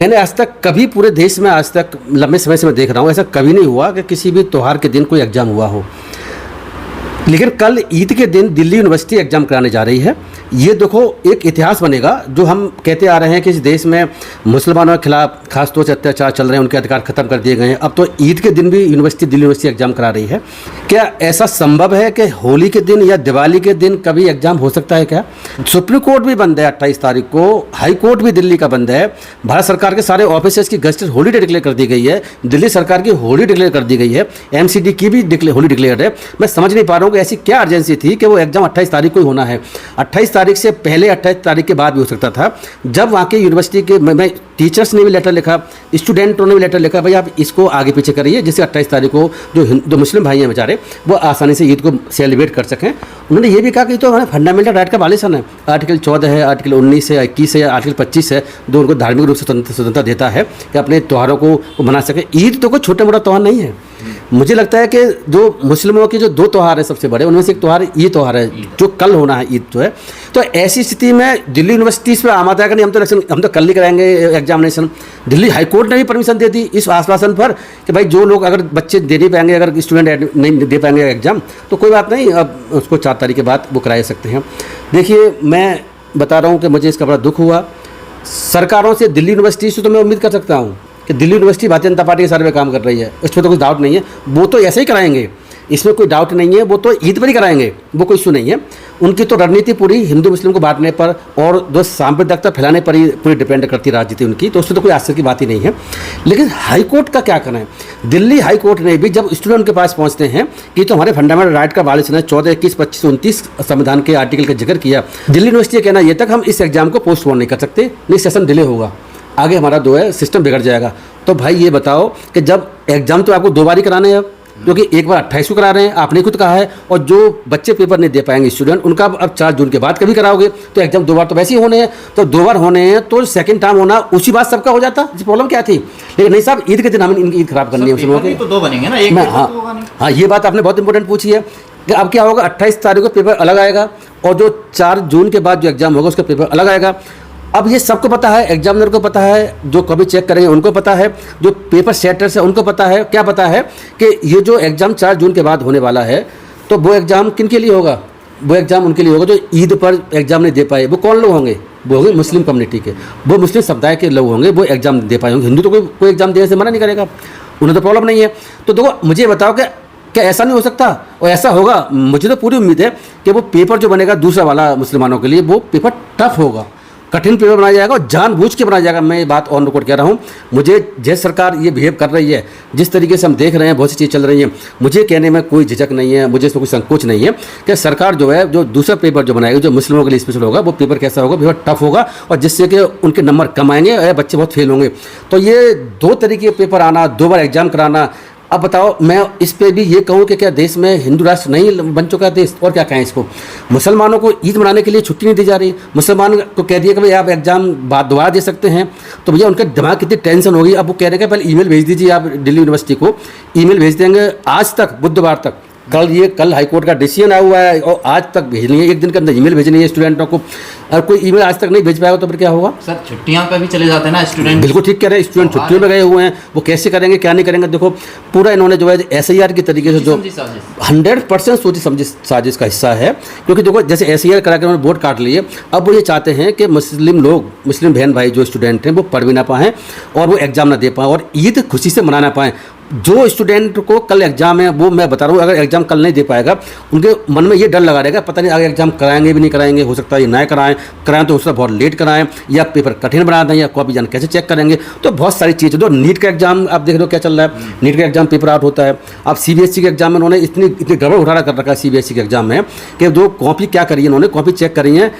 मैंने आज तक कभी पूरे देश में आज तक लंबे समय से मैं देख रहा हूँ, ऐसा कभी नहीं हुआ कि किसी भी त्यौहार के दिन कोई एग्ज़ाम हुआ हो। लेकिन कल ईद के दिन दिल्ली यूनिवर्सिटी एग्ज़ाम कराने जा रही है। ये देखो एक इतिहास बनेगा। जो हम कहते आ रहे हैं कि इस देश में मुसलमानों के खिलाफ खास तौर से अत्याचार चल रहे हैं, उनके अधिकार खत्म कर दिए गए हैं, अब तो ईद के दिन भी दिल्ली यूनिवर्सिटी एग्ज़ाम करा रही है। क्या ऐसा संभव है कि होली के दिन या दिवाली के दिन कभी एग्ज़ाम हो सकता है क्या? सुप्रीम कोर्ट भी बंद है 28 तारीख को, हाई कोर्ट भी दिल्ली का बंद है, भारत सरकार के सारे ऑफिसर्स की गजटेड हॉलीडे डिक्लेयर कर दी गई है, दिल्ली सरकार की हॉलीडे डिक्लेयर कर दी गई है, MCD की भी हॉलीडे डिक्लेयर है। मैं समझ नहीं पा रहा हूँ कि ऐसी क्या अर्जेंसी थी कि वो एग्ज़ाम 28 तारीख को ही होना है। 28 तारीख से पहले 28 तारीख के बाद भी हो सकता था। जब वहाँ के यूनिवर्सिटी के मैं टीचर्स ने भी लेटर लिखा, स्टूडेंटों ने भी लेटर लिखा, भाई आप इसको आगे पीछे करिए जिससे 28 तारीख को जो मुस्लिम भाई हैं बेचारे वो आसानी से ईद को सेलिब्रेट कर सकें। उन्होंने ये भी कहा कि तो हमारे फंडामेंटल राइट का वालिसन है, आर्टिकल 14 है, आर्टिकल 19 है, 21 है, आर्टिकल 25 है, जो उनको धार्मिक रूप से स्वतंत्रता देता है कि अपने त्योहारों को मना सके। ईद तो कोई छोटा मोटा त्यौहार नहीं है। मुझे लगता है कि जो मुस्लिमों के जो दो त्यौहार है सबसे बड़े, उनमें से एक त्यौहार ये त्यौहार है जो कल होना है, ईद जो है। तो ऐसी स्थिति में दिल्ली यूनिवर्सिटी इस पर आमाद है कि नहीं हम तो कल ही कराएंगे एग्जामिनेशन। दिल्ली हाई कोर्ट ने भी परमिशन दे दी इस आश्वासन पर कि भाई जो लोग अगर बच्चे दे नहीं पाएंगे, अगर स्टूडेंट नहीं दे पाएंगे एग्जाम तो कोई बात नहीं, अब उसको 4 तारीख के बाद वो करा सकते हैं। देखिए मैं बता रहा हूँ कि मुझे इसका बड़ा दुख हुआ। सरकारों से, दिल्ली यूनिवर्सिटी से तो मैं उम्मीद कर सकता हूँ कि दिल्ली यूनिवर्सिटी भारतीय जनता पार्टी के सारे में काम कर रही है, इसमें तो कोई डाउट नहीं है। वो तो ऐसे ही कराएंगे, इसमें कोई डाउट नहीं है। वो तो ईद पर ही कराएंगे, वो कोई इशू नहीं है। उनकी तो रणनीति पूरी हिंदू मुस्लिम को बांटने पर और जो सांप्रदायिकता फैलाने पर ही पूरी डिपेंड करती है राजनीति उनकी, तो उसमें तो कोई आश्चर्य की बात ही नहीं है। लेकिन हाई कोर्ट का क्या करना है? दिल्ली हाई कोर्ट ने भी जब स्टूडेंट के पास पहुंचते हैं कि तो हमारे फंडामेंटल राइट का वालिसन है, 14, 21, 25, 29 संविधान के आर्टिकल का जिक्र किया। दिल्ली यूनिवर्सिटी का कहना ये तक हम इस एग्जाम को पोस्टपोन नहीं कर सकते, नहीं सेशन डिले होगा, आगे हमारा जो है सिस्टम बिगड़ जाएगा। तो भाई ये बताओ कि जब एग्जाम तो आपको 2 बार ही कराने हैं, क्योंकि एक बार 28 को करा रहे हैं, आपने खुद कहा है, और जो बच्चे पेपर नहीं दे पाएंगे स्टूडेंट, उनका अब 4 जून के बाद कभी कराओगे तो एग्जाम 2 बार तो वैसे ही होने हैं। तो 2 बार होने हैं तो सेकंड टर्म होना उसी बात सबका हो जाता। इस प्रॉब्लम क्या थी? लेकिन नहीं साहब, ईद के दिन हमें इनकी ईद खराब करनी है मुस्लिमों की, तो 2 बनेंगे ना, एक हाँ, ये बात आपने बहुत इंपॉर्टेंट पूछी है कि अब क्या होगा। 28 तारीख को पेपर अलग आएगा और जो 4 जून के बाद जो एग्जाम होगा उसका पेपर अलग आएगा। अब ये सबको पता है, एग्जामिनर को पता है, जो कभी चेक करेंगे उनको पता है, जो पेपर सेटर्स है उनको पता है। क्या पता है कि ये जो एग्ज़ाम 4 जून के बाद होने वाला है, तो वो एग्ज़ाम किन के लिए होगा? वो एग्ज़ाम उनके लिए होगा जो ईद पर एग्ज़ाम नहीं दे पाए। वो कौन लोग होंगे? वो होंगे मुस्लिम कम्युनिटी के, वो मुस्लिम समुदाय के लोग होंगे, वो एग्ज़ाम दे पाए होंगे। हिंदू तो कोई एग्ज़ाम देने से मना नहीं करेगा, उन्हें तो प्रॉब्लम नहीं है। तो देखो मुझे बताओ कि क्या ऐसा नहीं हो सकता? और ऐसा होगा, मुझे तो पूरी उम्मीद है कि वो पेपर जो बनेगा दूसरा वाला मुसलमानों के लिए, वो पेपर टफ होगा, कठिन पेपर बनाया जाएगा और जानबूझ के बनाया जाएगा। मैं ये बात ऑन रिकॉर्ड कह रहा हूँ। मुझे जैसे सरकार ये बिहेव कर रही है, जिस तरीके से हम देख रहे हैं, बहुत सी चीज़ चल रही हैं, मुझे कहने में कोई झिझक नहीं है, मुझे इसमें कोई संकोच नहीं है कि सरकार जो है, जो दूसरा पेपर जो बनाएगी, जो मुस्लिमों के लिए स्पेशल होगा, वो पेपर कैसा होगा? पेपर टफ होगा और जिससे कि उनके नंबर कम आएंगे और बच्चे बहुत फेल होंगे। तो ये 2 तरीके के पेपर आना, 2 बार एग्जाम कराना। अब बताओ, मैं इस पे भी ये कहूँ कि क्या देश में हिंदू राष्ट्र नहीं बन चुका है देश? और क्या कहें इसको? मुसलमानों को ईद मनाने के लिए छुट्टी नहीं दी जा रही। मुसलमान को कह दिया कि भाई आप एग्जाम दोबारा दे सकते हैं, तो भैया उनके दिमाग कितनी टेंशन होगी। अब वो कह रहे हैं कि पहले ईमेल भेज दीजिए, आप दिल्ली यूनिवर्सिटी को ईमेल भेज देंगे आज तक, बुधवार तक। कल हाई कोर्ट का डिसीजन आया हुआ है और आज तक भेजनी है, 1 दिन के अंदर ईमेल भेजनी है स्टूडेंटों को। और कोई ईमेल आज तक नहीं भेज पाएगा तो फिर क्या होगा? सर छुट्टियां पे भी चले जाते हैं ना स्टूडेंट। बिल्कुल ठीक कह रहे हैं, स्टूडेंट छुट्टियों में गए हुए हैं, वो कैसे करेंगे क्या नहीं करेंगे? देखो पूरा इन्होंने जो है SIR की तरीके से जो 100% सोची समझी साजिश का हिस्सा है। क्योंकि देखो जैसे SIR करा के उन्होंने वोट काट लिए, अब वो ये चाहते हैं कि मुस्लिम बहन भाई जो स्टूडेंट हैं वो पढ़ भी ना पाएँ और वो एग्जाम ना दे पाएँ और ईद खुशी से मना ना पाएँ। जो स्टूडेंट को कल एग्जाम है, वो मैं बता रहा हूँ, अगर एग्जाम कल नहीं दे पाएगा, उनके मन में ये डर लगा रहेगा, पता नहीं आगे एग्जाम कराएंगे भी नहीं कराएंगे, हो सकता है ये ना कराएं तो उसका बहुत लेट कराएं, या पेपर कठिन बना दें, या कॉपी जान कैसे चेक करेंगे। तो बहुत सारी चीज़ें। तो नीट का एग्जाम आप देख रहे हो क्या चल रहा है, नीट का एग्जाम पेपर आउट होता है। अब CBSE के एग्जाम में उन्होंने इतनी गड़बड़ उठाना कर रखा है CBSE के एग्जाम में कि जो कॉपी क्या करी है, उन्होंने कॉपी चेक करी है,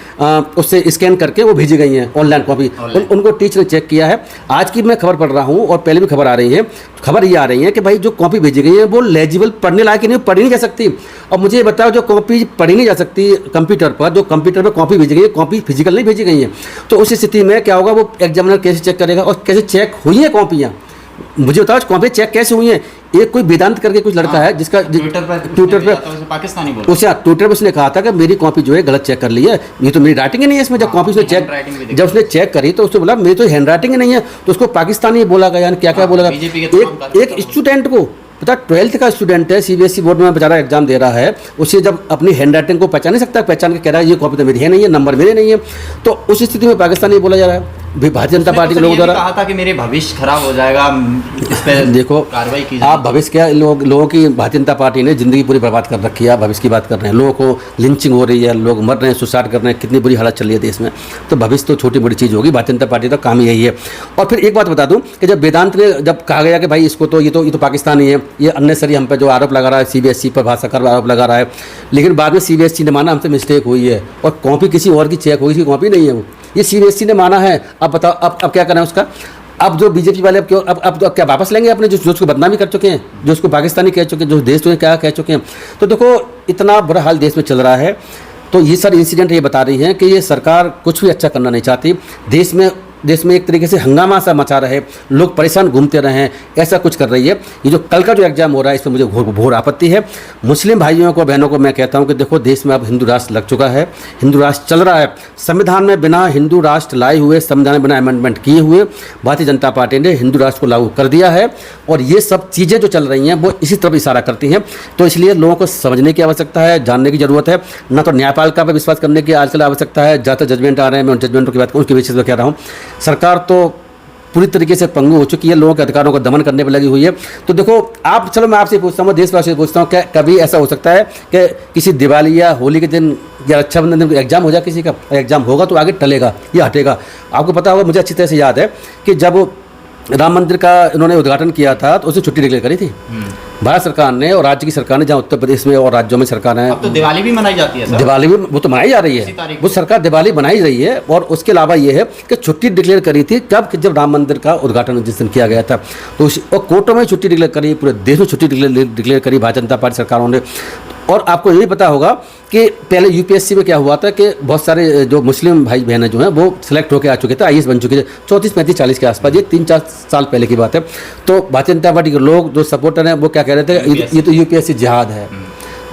उससे स्कैन करके वो भेजी गई हैं ऑनलाइन कॉपी, उनको टीचर ने चेक किया है। आज की मैं खबर पढ़ रहा हूँ और पहले भी खबर आ रही है, खबर ये आ रही है कि भाई जो कॉपी भेजी गई है वो लेजिबल पढ़ने लायक नहीं, पढ़ी नहीं जा सकती। अब मुझे ये बताओ, जो कॉपी पढ़ी नहीं जा सकती कंप्यूटर पर, जो कंप्यूटर पर कॉपी भेजी गई है, कॉपी फिजिकल नहीं भेजी गई है, तो उस स्थिति में क्या होगा? वो एग्जामिनर कैसे चेक करेगा और कैसे चेक हुई है कॉपियाँ? मुझे बताओ कॉपी चेक कैसे हुई है। एक कोई वेदांत करके कुछ लड़का है जिसका ट्विटर पे पाकिस्तानी बोल उसे ट्विटर पे उसने कहा था कि मेरी कॉपी जो है गलत चेक कर ली है, ये तो मेरी राइटिंग ही नहीं है इसमें। जब कॉपी उसने चेक जब उसने चेक करी तो उसने बोला मेरी तो हैंड राइटिंग ही नहीं है, तो उसको पाकिस्तानी बोला गया, यानी क्या क्या बोला गया। एक स्टूडेंट को पता 12th का स्टूडेंट है, सीबीएसई बोर्ड में बेचारा एग्जाम दे रहा है, उसे जब अपनी हैंड राइटिंग को पहचान नहीं सकता, पहचान के कह रहा है ये कॉपी तो मेरी है नहीं है, नंबर मेरे नहीं है, तो उस स्थिति में पाकिस्तानी बोला जा रहा है भारतीय जनता पार्टी के लोगों द्वारा। कहा था कि मेरे भविष्य खराब हो जाएगा, इस पे देखो कार्रवाई की आप भविष्य क्या लोगों की भारतीय जनता पार्टी ने जिंदगी पूरी बर्बाद कर रखी है। भविष्य की बात कर रहे हैं, लोगों को लिंचिंग हो रही है, लोग मर रहे हैं, सुसाइड कर रहे हैं, कितनी बुरी हालत चल रही है देश में, तो भविष्य तो छोटी बड़ी चीज़ होगी। भारतीय जनता पार्टी का काम ही यही है। और फिर एक बात बता दूं कि जब वेदांत ने जब कहा गया कि भाई इसको तो ये तो पाकिस्तानी है, ये अननेसरी हम पे जो आरोप लगा रहा है, सीबीएसई पर भाषा का आरोप लगा रहा है, लेकिन बाद में सीबीएसई ने माना हमसे मिस्टेक हुई है और कॉपी किसी और की चेक हुई, इसकी कॉपी नहीं है वो, ये सीबीएसई ने माना है। अब बताओ अब क्या करना है उसका। अब जो बीजेपी वाले अब क्यों अब क्या वापस लेंगे अपने जो उसको बदनामी कर चुके हैं, जो उसको पाकिस्तानी कह चुके हैं, जो देश को क्या कह चुके हैं। तो देखो इतना बुरा हाल देश में चल रहा है, तो ये सारे इंसिडेंट ये बता रही हैं कि ये सरकार कुछ भी अच्छा करना नहीं चाहती। देश में एक तरीके से हंगामा सा मचा रहे, लोग परेशान घूमते रहे, ऐसा कुछ कर रही है। ये जो कल का जो एग्जाम हो रहा है, इसमें मुझे घोर आपत्ति है। मुस्लिम भाइयों को बहनों को मैं कहता हूं कि देखो देश में अब हिंदू राष्ट्र लग चुका है, हिंदू राष्ट्र चल रहा है। संविधान में बिना हिंदू राष्ट्र लाए हुए, संविधान में बिना अमेंडमेंट किए हुए भारतीय जनता पार्टी ने हिंदू राष्ट्र को लागू कर दिया है, और ये सब चीज़ें जो चल रही हैं वो इसी तरफ इशारा करती हैं। तो इसलिए लोगों को समझने की आवश्यकता है, जानने की जरूरत है, ना तो न्यायपालिका पर विश्वास करने की आजकल आवश्यकता है। ज़्यादा जजमेंट आ रहे हैं, मैं उन जजमेंटों की बात उनके बेसिस पर कह रहा हूँ। सरकार तो पूरी तरीके से पंगु हो चुकी है, लोगों के अधिकारों को दमन करने पर लगी हुई है। तो देखो आप, चलो मैं आपसे पूछता हूँ, देशवासी से पूछता हूँ, क्या कभी ऐसा हो सकता है कि किसी दिवाली या होली के दिन या रक्षाबंधन दिन एग्जाम हो जाए, किसी का एग्जाम होगा तो आगे टलेगा या हटेगा? आपको पता होगा, मुझे अच्छी तरह से याद है कि जब राम मंदिर का इन्होंने उद्घाटन किया था तो उसे छुट्टी डिक्लेयर करी थी भारत सरकार ने और राज्य की सरकार ने, जहाँ उत्तर प्रदेश में और राज्यों में सरकार है। अब तो दिवाली भी मनाई जाती है सर। दिवाली भी वो तो मनाई जा रही है, वो सरकार दिवाली बनाई रही है। और उसके अलावा ये है कि छुट्टी डिक्लेयर करी थी कब, जब राम मंदिर का उद्घाटन जिस दिन किया गया था, तो और कोर्टों में छुट्टी डिक्लेयर करी, पूरे देश में छुट्टी डिक्लेयर करी भारतीय जनता पार्टी सरकारों ने। और आपको यही पता होगा कि पहले यूपीएससी में क्या हुआ था कि बहुत सारे जो मुस्लिम भाई बहनें जो हैं वो सिलेक्ट होकर आ चुके थे, आईएएस बन चुके थे 34, 35, 40 के आसपास, ये 3-4 साल पहले की बात है। तो भारतीय जनता पार्टी के लोग जो सपोर्टर हैं वो क्या कह रहे थे, ये तो यूपीएससी जिहाद है।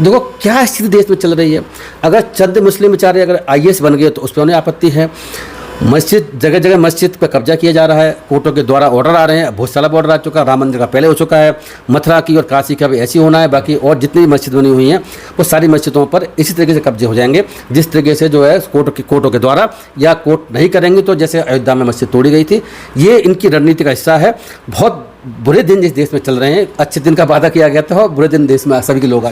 देखो क्या स्थिति देश में चल रही है। अगर चंद मुस्लिम बेचारे अगर आईएएस बन गए तो उस पर उन्हें आपत्ति है। मस्जिद, जगह जगह मस्जिद पर कब्जा किया जा रहा है, कोर्टों के द्वारा ऑर्डर आ रहे हैं, बहुत सारा ऑर्डर आ चुका है, राम मंदिर का पहले हो चुका है, मथुरा की और काशी का भी ऐसी होना है, बाकी और जितनी भी मस्जिद बनी हुई हैं वो सारी मस्जिदों पर इसी तरीके से कब्जे हो जाएंगे, जिस तरीके से जो है कोर्टों के द्वारा, या कोर्ट नहीं करेंगे तो जैसे अयोध्या में मस्जिद तोड़ी गई थी। ये इनकी रणनीति का हिस्सा है। बहुत बुरे दिन जिस देश में चल रहे हैं, अच्छे दिन का वादा किया गया था और बुरे दिन देश में सभी के लोग